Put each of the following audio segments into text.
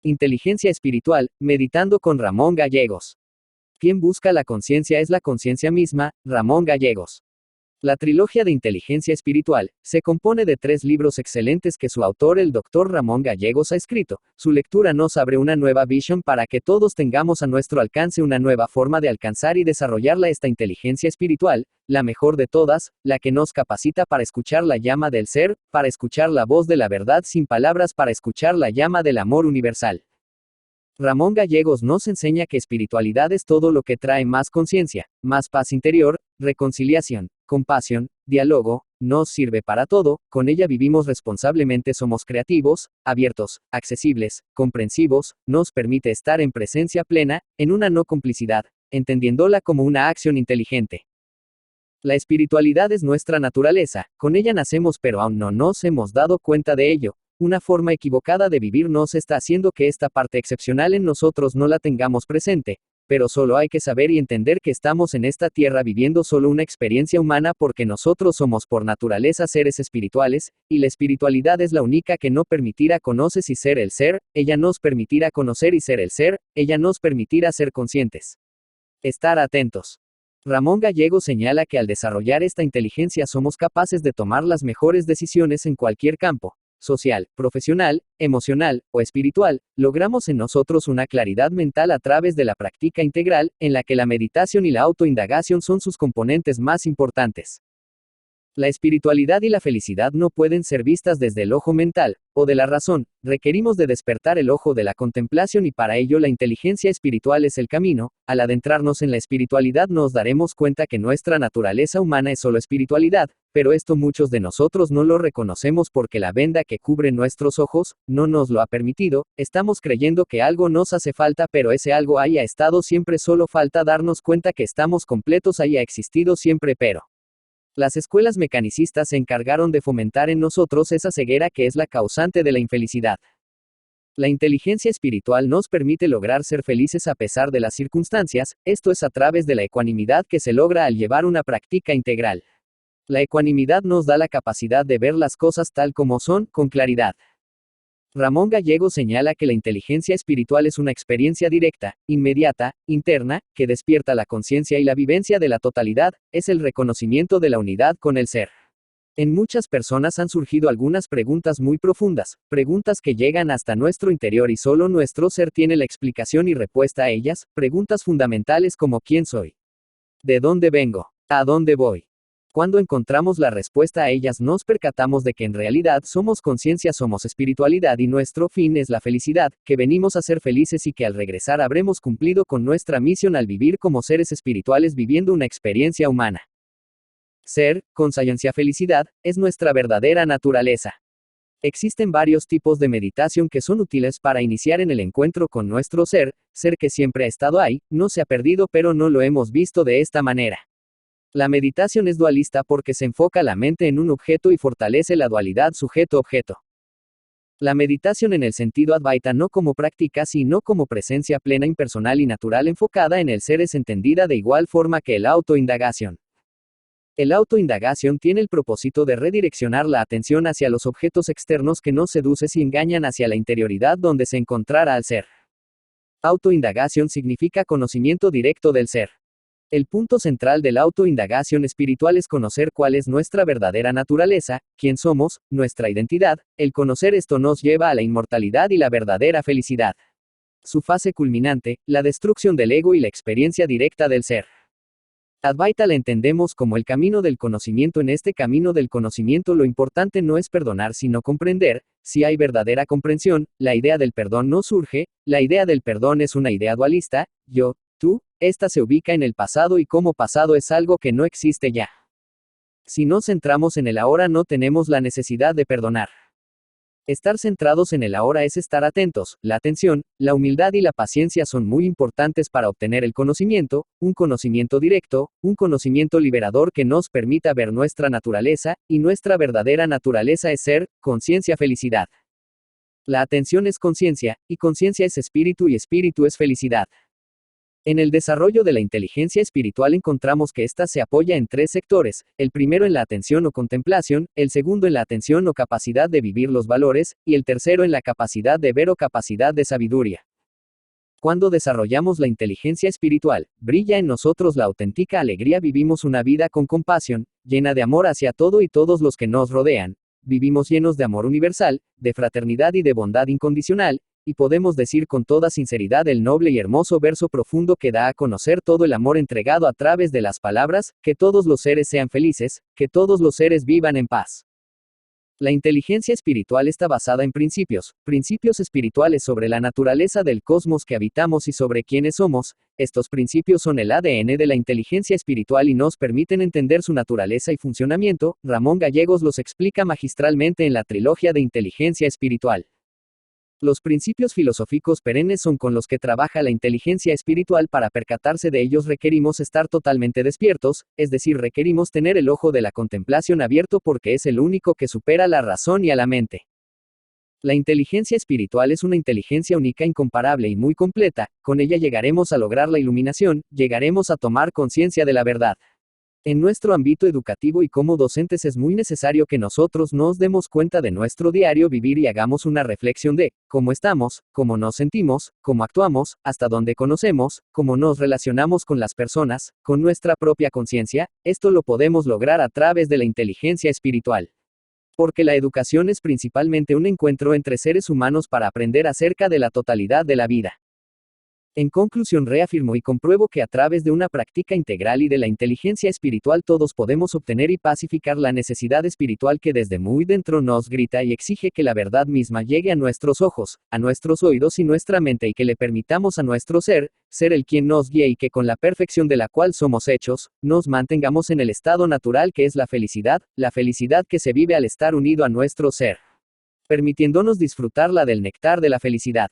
Inteligencia espiritual, meditando con Ramón Gallegos. Quien busca la conciencia es la conciencia misma, Ramón Gallegos. La trilogía de inteligencia espiritual se compone de 3 libros excelentes que su autor, el Dr. Ramón Gallegos, ha escrito. Su lectura nos abre una nueva visión para que todos tengamos a nuestro alcance una nueva forma de alcanzar y desarrollarla esta inteligencia espiritual, la mejor de todas, la que nos capacita para escuchar la llama del ser, para escuchar la voz de la verdad sin palabras, para escuchar la llama del amor universal. Ramón Gallegos nos enseña que espiritualidad es todo lo que trae más conciencia, más paz interior, reconciliación, compasión, diálogo, nos sirve para todo, con ella vivimos responsablemente, somos creativos, abiertos, accesibles, comprensivos, nos permite estar en presencia plena, en una no complicidad, entendiéndola como una acción inteligente. La espiritualidad es nuestra naturaleza, con ella nacemos pero aún no nos hemos dado cuenta de ello. Una forma equivocada de vivir nos está haciendo que esta parte excepcional en nosotros no la tengamos presente, pero solo hay que saber y entender que estamos en esta tierra viviendo solo una experiencia humana porque nosotros somos por naturaleza seres espirituales, y la espiritualidad es la única que no permitirá conocer y ser el ser, ella nos permitirá conocer y ser el ser, ella nos permitirá ser conscientes. Estar atentos. Ramón Gallegos señala que al desarrollar esta inteligencia somos capaces de tomar las mejores decisiones en cualquier campo, social, profesional, emocional o espiritual. Logramos en nosotros una claridad mental a través de la práctica integral, en la que la meditación y la autoindagación son sus componentes más importantes. La espiritualidad y la felicidad no pueden ser vistas desde el ojo mental, o de la razón, requerimos de despertar el ojo de la contemplación y para ello la inteligencia espiritual es el camino. Al adentrarnos en la espiritualidad nos daremos cuenta que nuestra naturaleza humana es solo espiritualidad, pero esto muchos de nosotros no lo reconocemos porque la venda que cubre nuestros ojos, no nos lo ha permitido, estamos creyendo que algo nos hace falta pero ese algo ahí ha estado siempre, solo falta darnos cuenta que estamos completos, ahí ha existido siempre pero. Las escuelas mecanicistas se encargaron de fomentar en nosotros esa ceguera que es la causante de la infelicidad. La inteligencia espiritual nos permite lograr ser felices a pesar de las circunstancias, esto es a través de la ecuanimidad que se logra al llevar una práctica integral. La ecuanimidad nos da la capacidad de ver las cosas tal como son, con claridad. Ramón Gallegos señala que la inteligencia espiritual es una experiencia directa, inmediata, interna, que despierta la conciencia y la vivencia de la totalidad, es el reconocimiento de la unidad con el ser. En muchas personas han surgido algunas preguntas muy profundas, preguntas que llegan hasta nuestro interior y solo nuestro ser tiene la explicación y respuesta a ellas, preguntas fundamentales como ¿quién soy? ¿De dónde vengo? ¿A dónde voy? Cuando encontramos la respuesta a ellas nos percatamos de que en realidad somos conciencia, somos espiritualidad y nuestro fin es la felicidad, que venimos a ser felices y que al regresar habremos cumplido con nuestra misión al vivir como seres espirituales viviendo una experiencia humana. Ser, conciencia, felicidad, es nuestra verdadera naturaleza. Existen varios tipos de meditación que son útiles para iniciar en el encuentro con nuestro ser, ser que siempre ha estado ahí, no se ha perdido pero no lo hemos visto de esta manera. La meditación es dualista porque se enfoca la mente en un objeto y fortalece la dualidad sujeto-objeto. La meditación en el sentido Advaita no como práctica sino como presencia plena, impersonal y natural enfocada en el ser es entendida de igual forma que el autoindagación. El autoindagación tiene el propósito de redireccionar la atención hacia los objetos externos que nos seducen y engañan hacia la interioridad donde se encontrará al ser. Autoindagación significa conocimiento directo del ser. El punto central de la autoindagación espiritual es conocer cuál es nuestra verdadera naturaleza, quién somos, nuestra identidad. El conocer esto nos lleva a la inmortalidad y la verdadera felicidad. Su fase culminante, la destrucción del ego y la experiencia directa del ser. Advaita la entendemos como el camino del conocimiento. En este camino del conocimiento lo importante no es perdonar sino comprender. Si hay verdadera comprensión, la idea del perdón no surge, la idea del perdón es una idea dualista, yo, tú. Esta se ubica en el pasado y como pasado es algo que no existe ya. Si nos centramos en el ahora no tenemos la necesidad de perdonar. Estar centrados en el ahora es estar atentos, la atención, la humildad y la paciencia son muy importantes para obtener el conocimiento, un conocimiento directo, un conocimiento liberador que nos permita ver nuestra naturaleza, y nuestra verdadera naturaleza es ser, conciencia, felicidad. La atención es conciencia, y conciencia es espíritu y espíritu es felicidad. En el desarrollo de la inteligencia espiritual encontramos que ésta se apoya en tres sectores, el primero en la atención o contemplación, el segundo en la atención o capacidad de vivir los valores, y el tercero en la capacidad de ver o capacidad de sabiduría. Cuando desarrollamos la inteligencia espiritual, brilla en nosotros la auténtica alegría, vivimos una vida con compasión, llena de amor hacia todo y todos los que nos rodean, vivimos llenos de amor universal, de fraternidad y de bondad incondicional, y podemos decir con toda sinceridad el noble y hermoso verso profundo que da a conocer todo el amor entregado a través de las palabras: que todos los seres sean felices, que todos los seres vivan en paz. La inteligencia espiritual está basada en principios espirituales sobre la naturaleza del cosmos que habitamos y sobre quiénes somos. Estos principios son el ADN de la inteligencia espiritual y nos permiten entender su naturaleza y funcionamiento. Ramón Gallegos los explica magistralmente en la trilogía de inteligencia espiritual. Los principios filosóficos perennes son con los que trabaja la inteligencia espiritual. Para percatarse de ellos requerimos estar totalmente despiertos, es decir, requerimos tener el ojo de la contemplación abierto porque es el único que supera la razón y a la mente. La inteligencia espiritual es una inteligencia única, incomparable y muy completa. Con ella llegaremos a lograr la iluminación, llegaremos a tomar conciencia de la verdad. En nuestro ámbito educativo y como docentes es muy necesario que nosotros nos demos cuenta de nuestro diario vivir y hagamos una reflexión de cómo estamos, cómo nos sentimos, cómo actuamos, hasta dónde conocemos, cómo nos relacionamos con las personas, con nuestra propia conciencia. Esto lo podemos lograr a través de la inteligencia espiritual. Porque la educación es principalmente un encuentro entre seres humanos para aprender acerca de la totalidad de la vida. En conclusión, reafirmo y compruebo que a través de una práctica integral y de la inteligencia espiritual todos podemos obtener y pacificar la necesidad espiritual que desde muy dentro nos grita y exige que la verdad misma llegue a nuestros ojos, a nuestros oídos y nuestra mente, y que le permitamos a nuestro ser el quien nos guíe, y que con la perfección de la cual somos hechos, nos mantengamos en el estado natural que es la felicidad que se vive al estar unido a nuestro ser, permitiéndonos disfrutarla del néctar de la felicidad.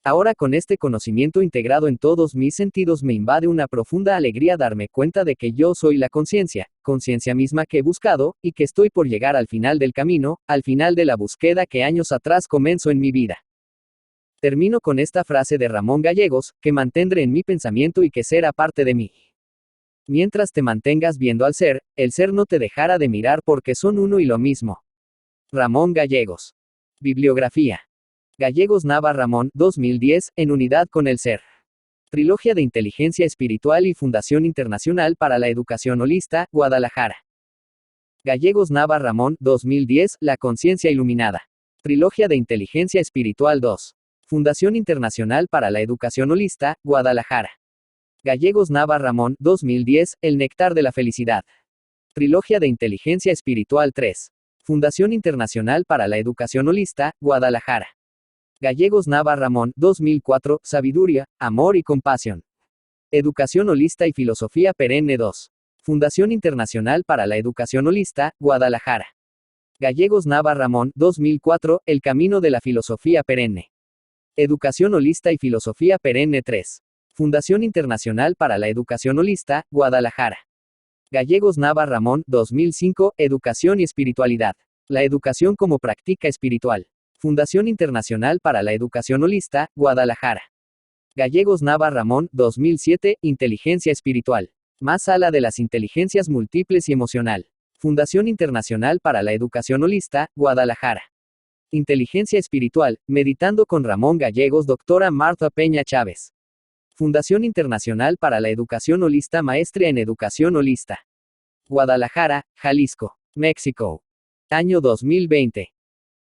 Ahora, con este conocimiento integrado en todos mis sentidos, me invade una profunda alegría darme cuenta de que yo soy la conciencia misma que he buscado, y que estoy por llegar al final del camino, al final de la búsqueda que años atrás comenzó en mi vida. Termino con esta frase de Ramón Gallegos, que mantendré en mi pensamiento y que será parte de mí. Mientras te mantengas viendo al ser, el ser no te dejará de mirar porque son uno y lo mismo. Ramón Gallegos. Bibliografía. Gallegos Nava Ramón, 2010, en unidad con el ser. Trilogía de Inteligencia Espiritual y Fundación Internacional para la Educación Holista, Guadalajara. Gallegos Nava Ramón, 2010, La Conciencia Iluminada. Trilogía de Inteligencia Espiritual 2. Fundación Internacional para la Educación Holista, Guadalajara. Gallegos Nava Ramón, 2010, El Néctar de la Felicidad. Trilogía de Inteligencia Espiritual 3. Fundación Internacional para la Educación Holista, Guadalajara. Gallegos Nava Ramón, 2004, Sabiduría, Amor y Compasión. Educación Holista y Filosofía Perenne 2. Fundación Internacional para la Educación Holista, Guadalajara. Gallegos Nava Ramón, 2004, El Camino de la Filosofía Perenne. Educación Holista y Filosofía Perenne 3. Fundación Internacional para la Educación Holista, Guadalajara. Gallegos Nava Ramón, 2005, Educación y Espiritualidad. La educación como práctica espiritual. Fundación Internacional para la Educación Holista, Guadalajara. Gallegos Nava Ramón, 2007, Inteligencia Espiritual. Más ala de las inteligencias múltiples y emocional. Fundación Internacional para la Educación Holista, Guadalajara. Inteligencia Espiritual, meditando con Ramón Gallegos, Doctora Marta Peña Chávez. Fundación Internacional para la Educación Holista, Maestría en Educación Holista. Guadalajara, Jalisco, México. Año 2020.